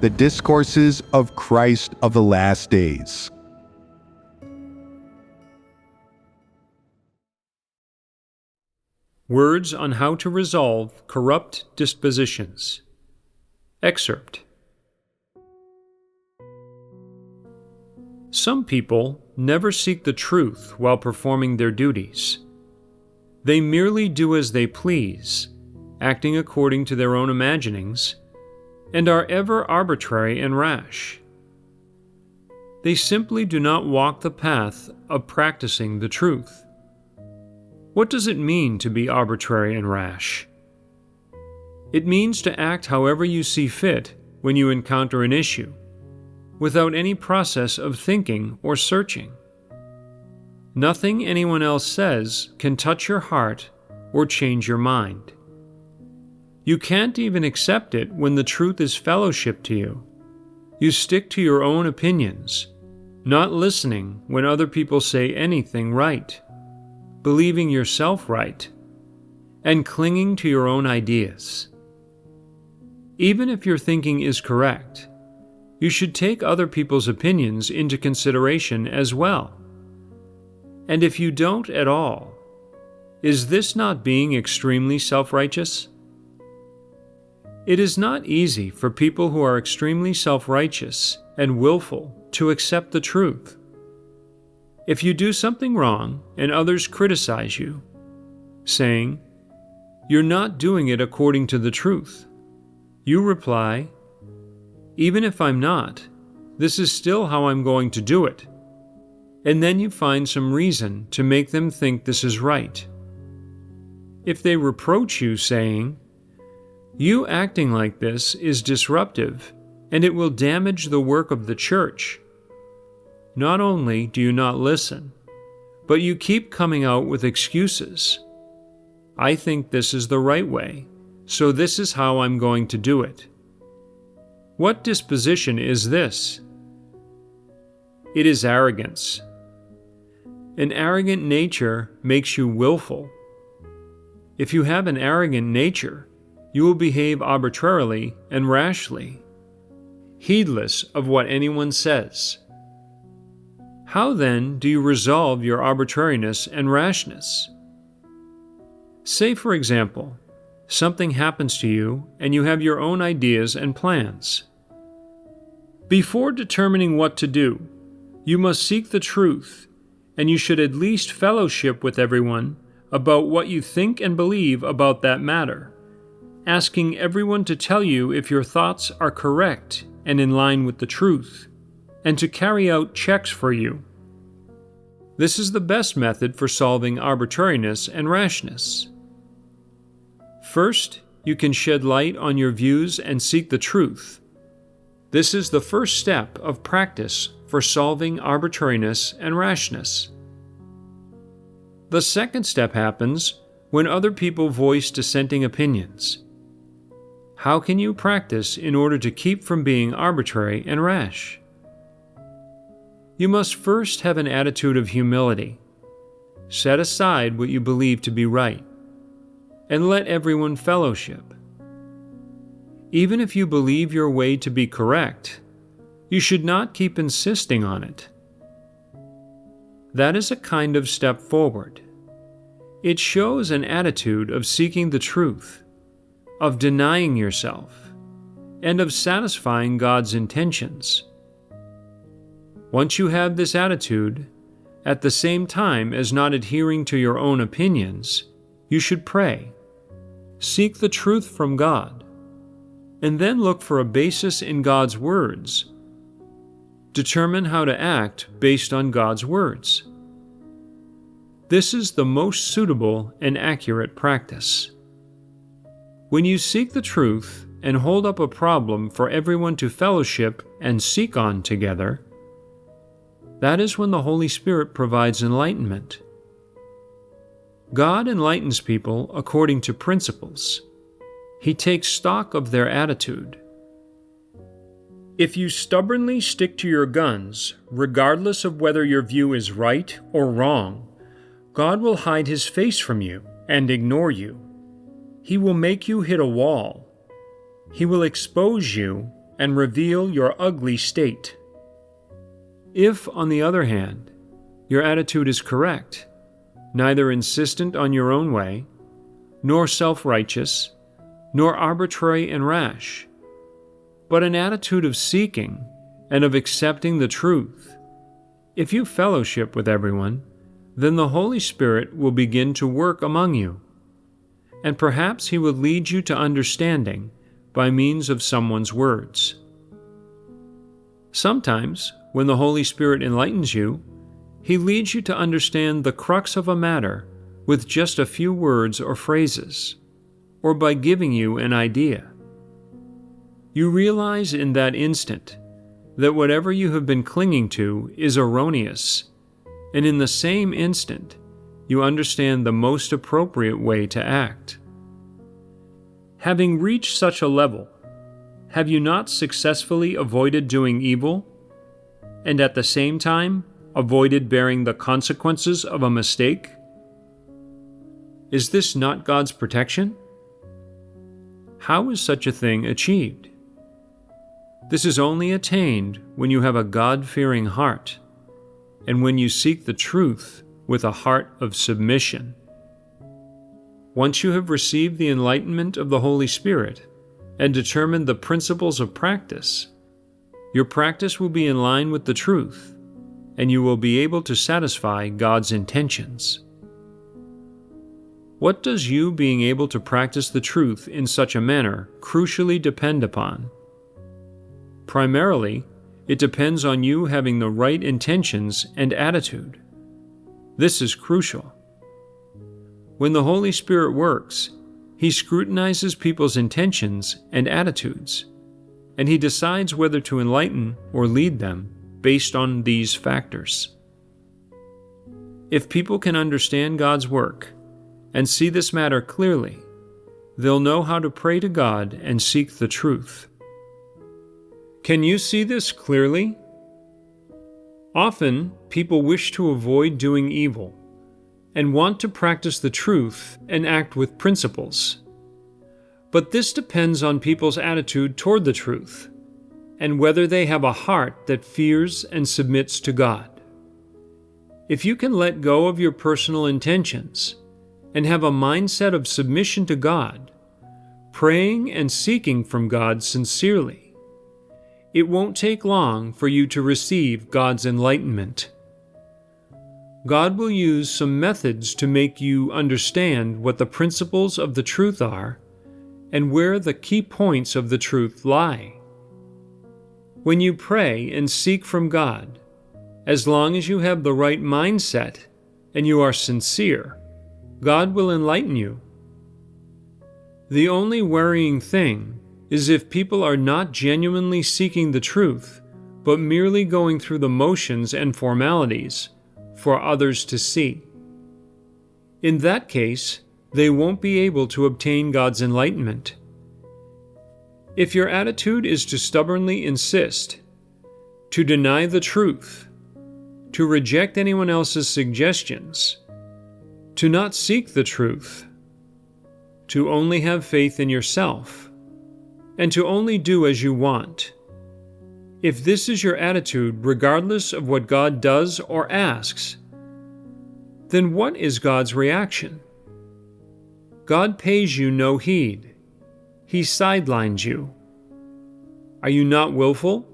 The Discourses of Christ of the Last Days. Words on how to resolve corrupt dispositions. Excerpt. Some people never seek the truth while performing their duties. They merely do as they please, acting according to their own imaginings, and are ever arbitrary and rash. They simply do not walk the path of practicing the truth. What does it mean to be arbitrary and rash? It means to act however you see fit when you encounter an issue, without any process of thinking or searching. Nothing anyone else says can touch your heart or change your mind. You can't even accept it when the truth is fellowship to you. You stick to your own opinions, not listening when other people say anything right, believing yourself right, and clinging to your own ideas. Even if your thinking is correct, you should take other people's opinions into consideration as well. And if you don't at all, is this not being extremely self-righteous? It is not easy for people who are extremely self-righteous and willful to accept the truth. If you do something wrong and others criticize you, saying, "You're not doing it according to the truth," you reply, "Even if I'm not, this is still how I'm going to do it." And then you find some reason to make them think this is right. If they reproach you, saying, "You acting like this is disruptive, and it will damage the work of the church," not only do you not listen, but you keep coming out with excuses. "I think this is the right way, so this is how I'm going to do it." What disposition is this? It is arrogance. An arrogant nature makes you willful. If you have an arrogant nature, you will behave arbitrarily and rashly, heedless of what anyone says. How then do you resolve your arbitrariness and rashness? Say, for example, something happens to you and you have your own ideas and plans. Before determining what to do, you must seek the truth, and you should at least fellowship with everyone about what you think and believe about that matter, asking everyone to tell you if your thoughts are correct and in line with the truth, and to carry out checks for you. This is the best method for solving arbitrariness and rashness. First, you can shed light on your views and seek the truth. This is the first step of practice for solving arbitrariness and rashness. The second step happens when other people voice dissenting opinions. How can you practice in order to keep from being arbitrary and rash? You must first have an attitude of humility. Set aside what you believe to be right, and let everyone fellowship. Even if you believe your way to be correct, you should not keep insisting on it. That is a kind of step forward. It shows an attitude of seeking the truth, of denying yourself, and of satisfying God's intentions. Once you have this attitude, at the same time as not adhering to your own opinions, you should pray, seek the truth from God, and then look for a basis in God's words. Determine how to act based on God's words. This is the most suitable and accurate practice. When you seek the truth and hold up a problem for everyone to fellowship and seek on together, that is when the Holy Spirit provides enlightenment. God enlightens people according to principles. He takes stock of their attitude. If you stubbornly stick to your guns, regardless of whether your view is right or wrong, God will hide His face from you and ignore you. He will make you hit a wall. He will expose you and reveal your ugly state. If, on the other hand, your attitude is correct, neither insistent on your own way, nor self-righteous, nor arbitrary and rash, but an attitude of seeking and of accepting the truth, if you fellowship with everyone, then the Holy Spirit will begin to work among you, and perhaps He will lead you to understanding by means of someone's words. Sometimes, when the Holy Spirit enlightens you, He leads you to understand the crux of a matter with just a few words or phrases, or by giving you an idea. You realize in that instant that whatever you have been clinging to is erroneous, and in the same instant, you understand the most appropriate way to act. Having reached such a level, have you not successfully avoided doing evil, and at the same time avoided bearing the consequences of a mistake? Is this not God's protection? How is such a thing achieved? This is only attained when you have a God-fearing heart, and when you seek the truth with a heart of submission. Once you have received the enlightenment of the Holy Spirit and determined the principles of practice, your practice will be in line with the truth, and you will be able to satisfy God's intentions. What does you being able to practice the truth in such a manner crucially depend upon? Primarily, it depends on you having the right intentions and attitude. This is crucial. When the Holy Spirit works, He scrutinizes people's intentions and attitudes, and He decides whether to enlighten or lead them based on these factors. If people can understand God's work and see this matter clearly, they'll know how to pray to God and seek the truth. Can you see this clearly? Often, people wish to avoid doing evil and want to practice the truth and act with principles. But this depends on people's attitude toward the truth and whether they have a heart that fears and submits to God. If you can let go of your personal intentions and have a mindset of submission to God, praying and seeking from God sincerely, it won't take long for you to receive God's enlightenment. God will use some methods to make you understand what the principles of the truth are and where the key points of the truth lie. When you pray and seek from God, as long as you have the right mindset and you are sincere, God will enlighten you. The only worrying thing is if people are not genuinely seeking the truth, but merely going through the motions and formalities for others to see. In that case, they won't be able to obtain God's enlightenment. If your attitude is to stubbornly insist, to deny the truth, to reject anyone else's suggestions, to not seek the truth, to only have faith in yourself, and to only do as you want. If this is your attitude regardless of what God does or asks, then what is God's reaction? God pays you no heed. He sidelines you. Are you not willful?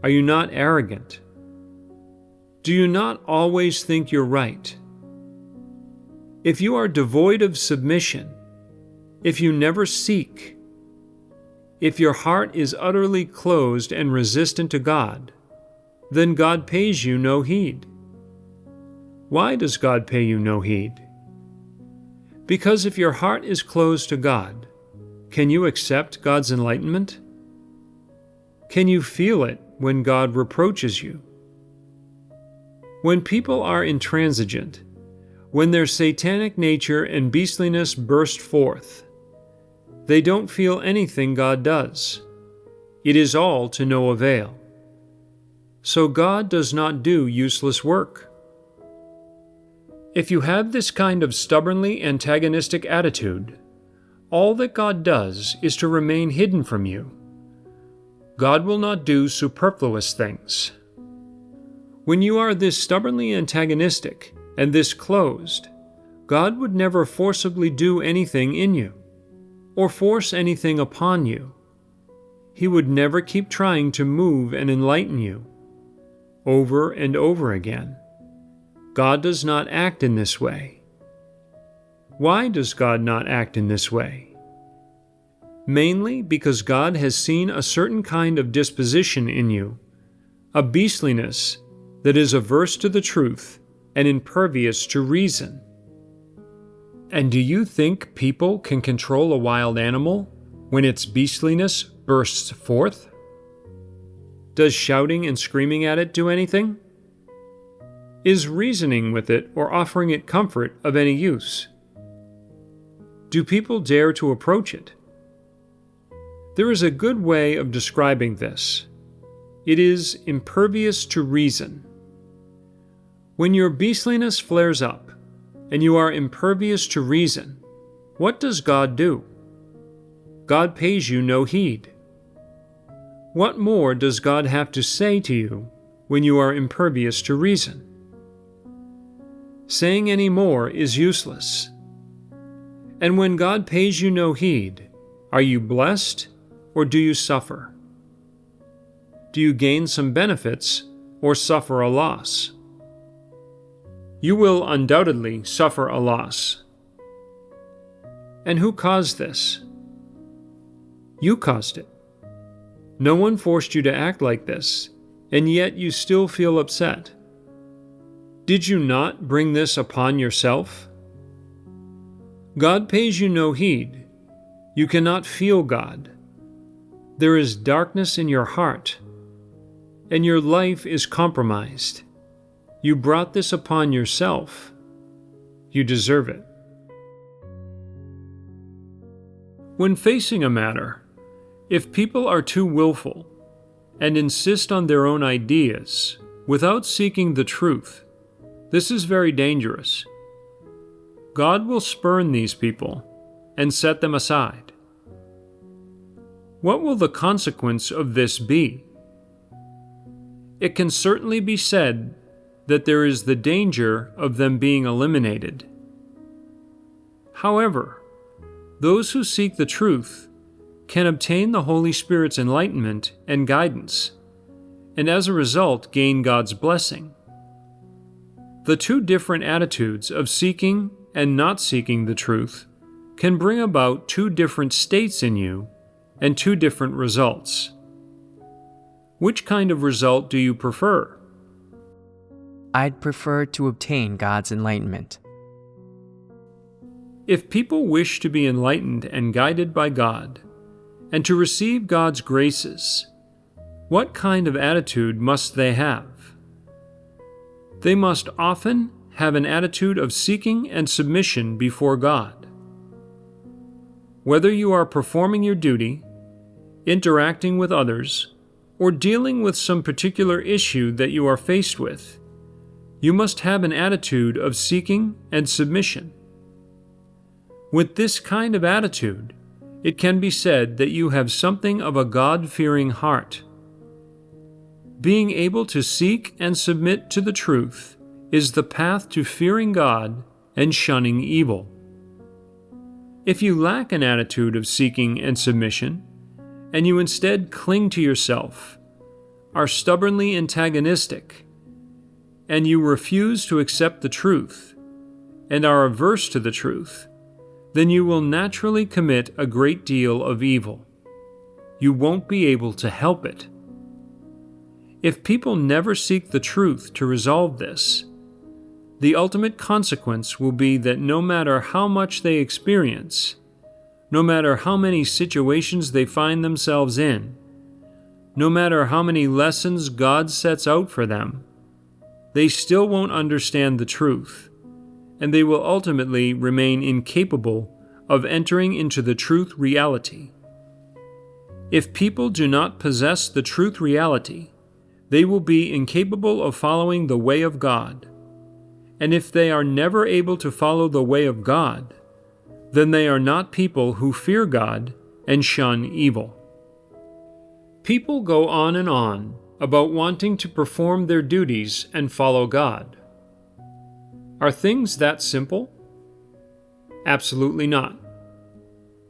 Are you not arrogant? Do you not always think you're right? If you are devoid of submission, if you never seek, if your heart is utterly closed and resistant to God, then God pays you no heed. Why does God pay you no heed? Because if your heart is closed to God, can you accept God's enlightenment? Can you feel it when God reproaches you? When people are intransigent, when their satanic nature and beastliness burst forth, they don't feel anything God does. It is all to no avail. So God does not do useless work. If you have this kind of stubbornly antagonistic attitude, all that God does is to remain hidden from you, God will not do superfluous things. When you are this stubbornly antagonistic and this closed, God would never forcibly do anything in you, or force anything upon you. He would never keep trying to move and enlighten you, over and over again. God does not act in this way. Why does God not act in this way? Mainly because God has seen a certain kind of disposition in you, a beastliness that is averse to the truth and impervious to reason. And do you think people can control a wild animal when its beastliness bursts forth? Does shouting and screaming at it do anything? Is reasoning with it or offering it comfort of any use? Do people dare to approach it? There is a good way of describing this. It is impervious to reason. When your beastliness flares up, and you are impervious to reason, what does God do? God pays you no heed. What more does God have to say to you when you are impervious to reason? Saying any more is useless. And when God pays you no heed, are you blessed or do you suffer? Do you gain some benefits or suffer a loss? You will undoubtedly suffer a loss. And who caused this? You caused it. No one forced you to act like this, and yet you still feel upset. Did you not bring this upon yourself? God pays you no heed. You cannot feel God. There is darkness in your heart, and your life is compromised. You brought this upon yourself. You deserve it. When facing a matter, if people are too willful and insist on their own ideas without seeking the truth, this is very dangerous. God will spurn these people and set them aside. What will the consequence of this be? It can certainly be said that there is the danger of them being eliminated. However, those who seek the truth can obtain the Holy Spirit's enlightenment and guidance, and as a result gain God's blessing. The two different attitudes of seeking and not seeking the truth can bring about two different states in you and two different results. Which kind of result do you prefer? I'd prefer to obtain God's enlightenment. If people wish to be enlightened and guided by God, and to receive God's graces, what kind of attitude must they have? They must often have an attitude of seeking and submission before God. Whether you are performing your duty, interacting with others, or dealing with some particular issue that you are faced with, you must have an attitude of seeking and submission. With this kind of attitude, it can be said that you have something of a God-fearing heart. Being able to seek and submit to the truth is the path to fearing God and shunning evil. If you lack an attitude of seeking and submission, and you instead cling to yourself, are stubbornly antagonistic, and you refuse to accept the truth, and are averse to the truth, then you will naturally commit a great deal of evil. You won't be able to help it. If people never seek the truth to resolve this, the ultimate consequence will be that no matter how much they experience, no matter how many situations they find themselves in, no matter how many lessons God sets out for them, they still won't understand the truth, and they will ultimately remain incapable of entering into the truth reality. If people do not possess the truth reality, they will be incapable of following the way of God. And if they are never able to follow the way of God, then they are not people who fear God and shun evil. People go on and on about wanting to perform their duties and follow God. Are things that simple? Absolutely not.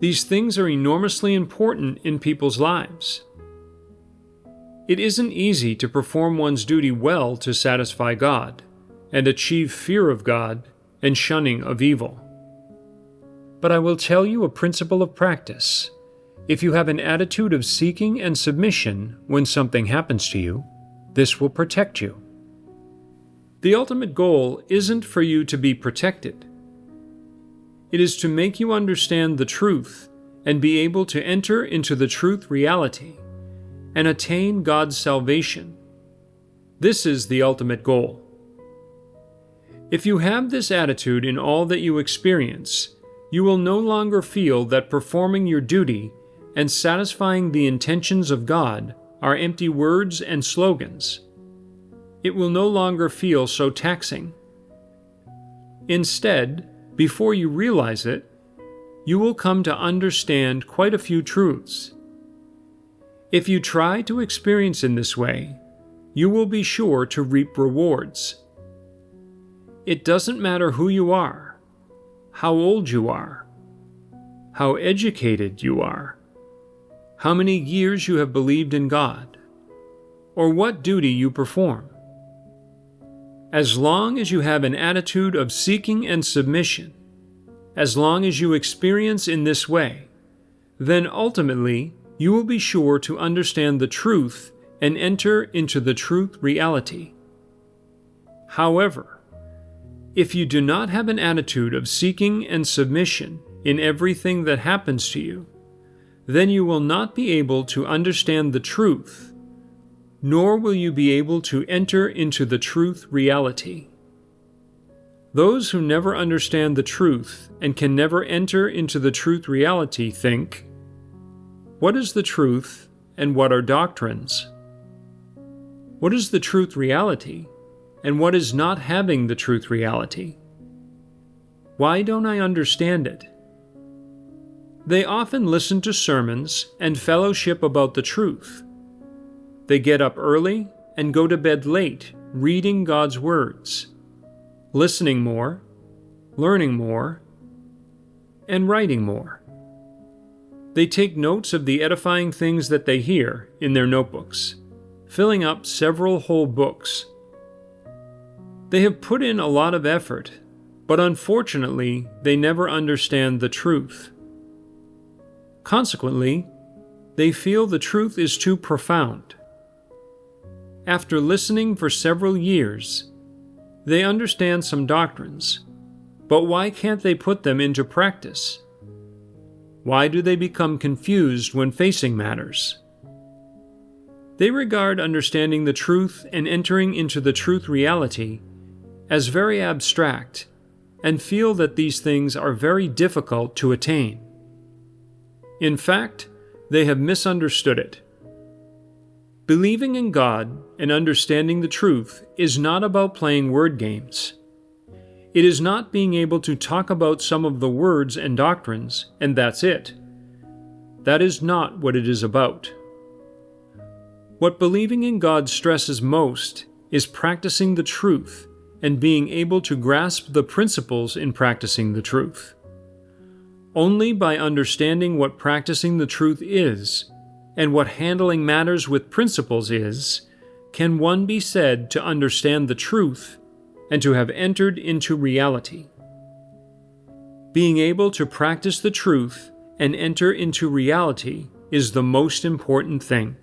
These things are enormously important in people's lives. It isn't easy to perform one's duty well to satisfy God and achieve fear of God and shunning of evil. But I will tell you a principle of practice. If you have an attitude of seeking and submission when something happens to you, this will protect you. The ultimate goal isn't for you to be protected. It is to make you understand the truth and be able to enter into the truth reality and attain God's salvation. This is the ultimate goal. If you have this attitude in all that you experience, you will no longer feel that performing your duty and satisfying the intentions of God are empty words and slogans. It will no longer feel so taxing. Instead, before you realize it, you will come to understand quite a few truths. If you try to experience in this way, you will be sure to reap rewards. It doesn't matter who you are, how old you are, how educated you are, how many years you have believed in God, or what duty you perform. As long as you have an attitude of seeking and submission, as long as you experience in this way, then ultimately you will be sure to understand the truth and enter into the truth reality. However, if you do not have an attitude of seeking and submission in everything that happens to you, then you will not be able to understand the truth, nor will you be able to enter into the truth reality. Those who never understand the truth and can never enter into the truth reality think, what is the truth and what are doctrines? What is the truth reality and what is not having the truth reality? Why don't I understand it? They often listen to sermons and fellowship about the truth. They get up early and go to bed late, reading God's words, listening more, learning more, and writing more. They take notes of the edifying things that they hear in their notebooks, filling up several whole books. They have put in a lot of effort, but unfortunately, they never understand the truth. Consequently, they feel the truth is too profound. After listening for several years, they understand some doctrines, but why can't they put them into practice? Why do they become confused when facing matters? They regard understanding the truth and entering into the truth reality as very abstract and feel that these things are very difficult to attain. In fact, they have misunderstood it. Believing in God and understanding the truth is not about playing word games. It is not being able to talk about some of the words and doctrines, and that's it. That is not what it is about. What believing in God stresses most is practicing the truth and being able to grasp the principles in practicing the truth. Only by understanding what practicing the truth is and what handling matters with principles is, can one be said to understand the truth and to have entered into reality. Being able to practice the truth and enter into reality is the most important thing.